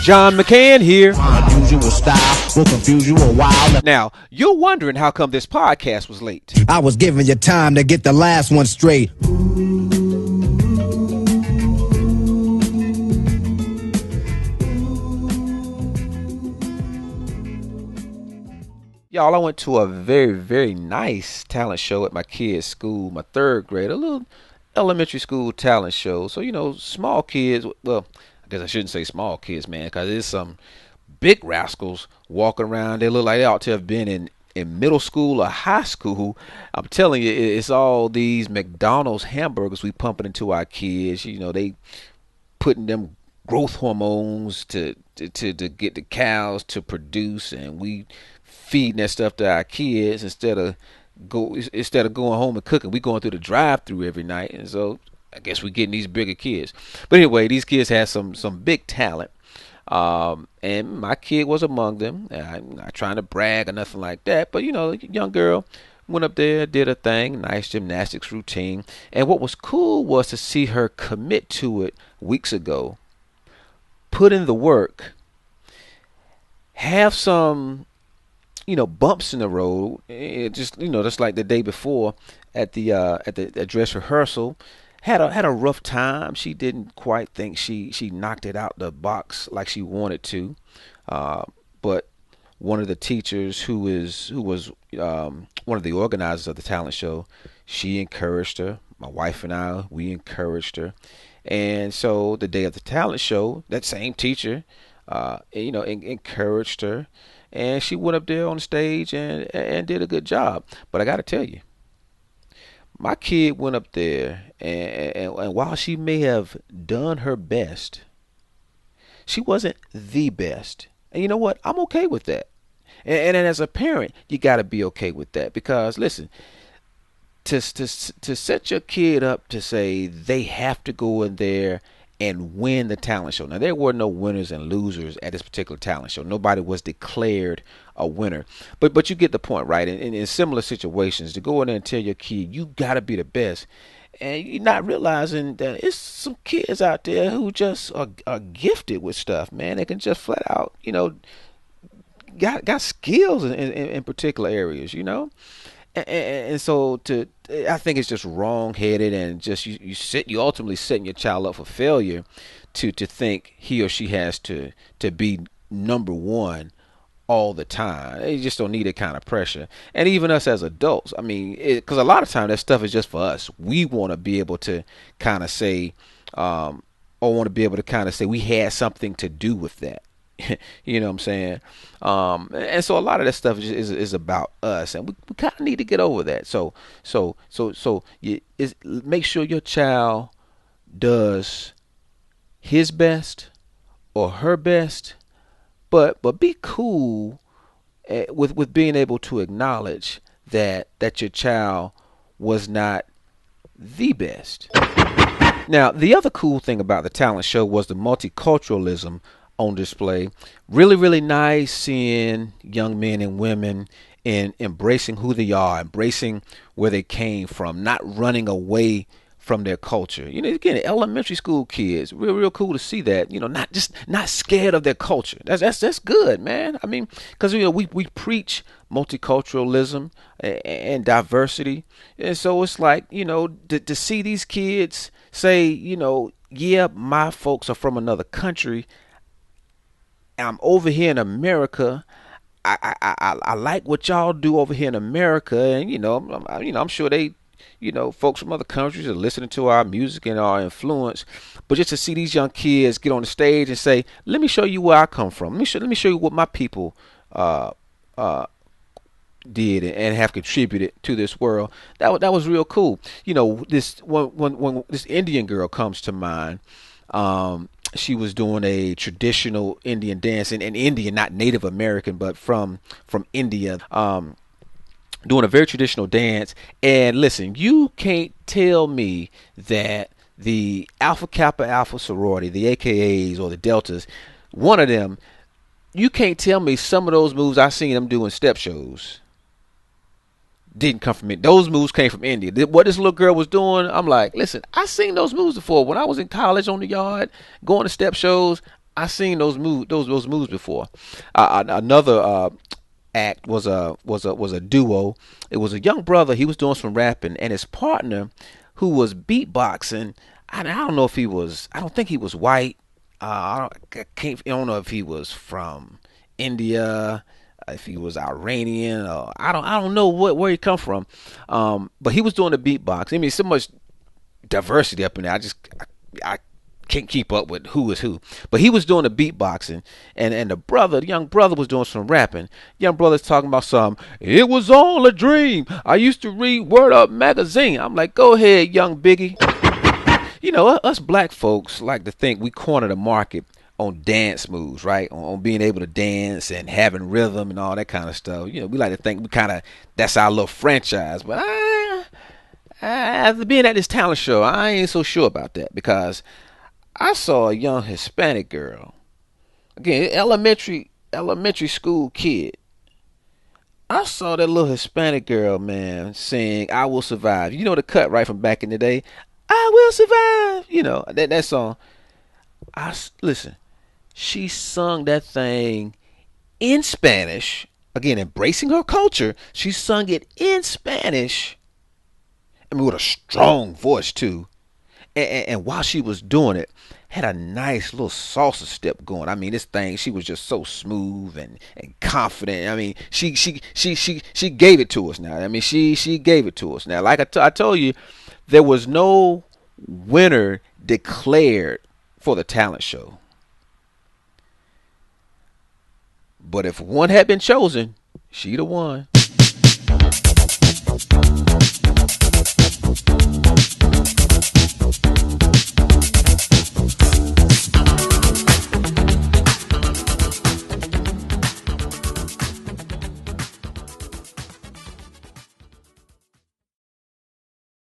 John McCann here. Unusual style will confuse you a while. Now, you're wondering how come this podcast was late. I was giving you time to get the last one straight. Y'all, I went to a very, very nice talent show at my kid's school, my third grade, a little elementary school talent show. So, small kids, well, I guess I shouldn't say small kids, man, because there's some big rascals walking around. They look like they ought to have been in middle school or high school. I'm telling you, it's all these McDonald's hamburgers we pumping into our kids. They putting them growth hormones to get the cows to produce, and we feeding that stuff to our kids instead of going home and cooking. We going through the drive-through every night, and so I guess we're getting these bigger kids. But anyway, these kids had some big talent, and my kid was among them. I'm not trying to brag or nothing like that, but a young girl went up there, did a thing, nice gymnastics routine, and what was cool was to see her commit to it weeks ago, put in the work, have some bumps in the road. It just like the day before at the dress rehearsal, had a rough time. She didn't quite think she knocked it out the box like she wanted to, but one of the teachers who was one of the organizers of the talent show, she encouraged her. My wife and I, we encouraged her, and so the day of the talent show, that same teacher encouraged her. And she went up there on the stage and did a good job. But I got to tell you, my kid went up there, and while she may have done her best, she wasn't the best. And you know what? I'm okay with that. And as a parent, you got to be okay with that. Because, listen, to set your kid up to say they have to go in there and win the talent show. Now, there were no winners and losers at this particular talent show. Nobody was declared a winner. But you get the point, right? In similar situations, to go in there and tell your kid, you got to be the best, and you're not realizing that it's some kids out there who just are gifted with stuff, man. They can just flat out, got skills in particular areas, And so I think it's just wrong-headed, and just you ultimately setting your child up for failure to think he or she has to be number one all the time. They just don't need that kind of pressure. And even us as adults, I mean, because a lot of times that stuff is just for us. We want to be able to kind of say, or want to be able to kind of say we had something to do with that. You know what I'm saying? And so a lot of that stuff is about us, and we kind of need to get over that. So make sure your child does his best or her best, but be cool with being able to acknowledge that your child was not the best. Now, the other cool thing about the talent show was the multiculturalism on display. Really, really nice seeing young men and women in embracing who they are, embracing where they came from, not running away from their culture. Again, elementary school kids, real cool to see that. Not scared of their culture. That's good, man. I mean, because we preach multiculturalism and diversity, and so it's like to see these kids say, yeah, my folks are from another country. I'm over here in America. I like what y'all do over here in America, and I'm sure they, folks from other countries are listening to our music and our influence. But just to see these young kids get on the stage and say, "Let me show you where I come from. Let me show you what my people did and have contributed to this world." That was real cool. This when this Indian girl comes to mind. She was doing a traditional Indian dance in India, not Native American, but from India, doing a very traditional dance. And listen, you can't tell me that the Alpha Kappa Alpha sorority, the AKAs or the Deltas, one of them, you can't tell me some of those moves I seen them doing step shows didn't come from it. Those moves came from India. What this little girl was doing, I'm like, listen, I seen those moves before. When I was in college on the yard, going to step shows, I seen those moves before. Another act was a duo. It was a young brother. He was doing some rapping, and his partner, who was beatboxing. I don't know if he was. I don't think he was white. I don't know if he was from India, if he was Iranian, or I don't know where he come from. But he was doing the beatbox. I mean, so much diversity up in there. I can't keep up with who is who. But he was doing the beatboxing, and the young brother, was doing some rapping. Young brother's talking about some. It was all a dream. I used to read Word Up magazine. I'm like, go ahead, young Biggie. You know, us black folks like to think we corner the market on dance moves, right? On being able to dance and having rhythm and all that kind of stuff. You know, we like to think we kind of that's our little franchise. But after being at this talent show, I ain't so sure about that because I saw a young Hispanic girl, again, elementary school kid. I saw that little Hispanic girl, man, sing "I Will Survive." You know the cut right from back in the day. I will survive. You know that song. Listen. She sung that thing in Spanish. Again, embracing her culture. She sung it in Spanish. I mean, with a strong voice too. And while she was doing it, had a nice little salsa step going. I mean, this thing, she was just so smooth and confident. I mean, she gave it to us now. I mean, she gave it to us now. Like I told you, there was no winner declared for the talent show. But if one had been chosen, she'd have won.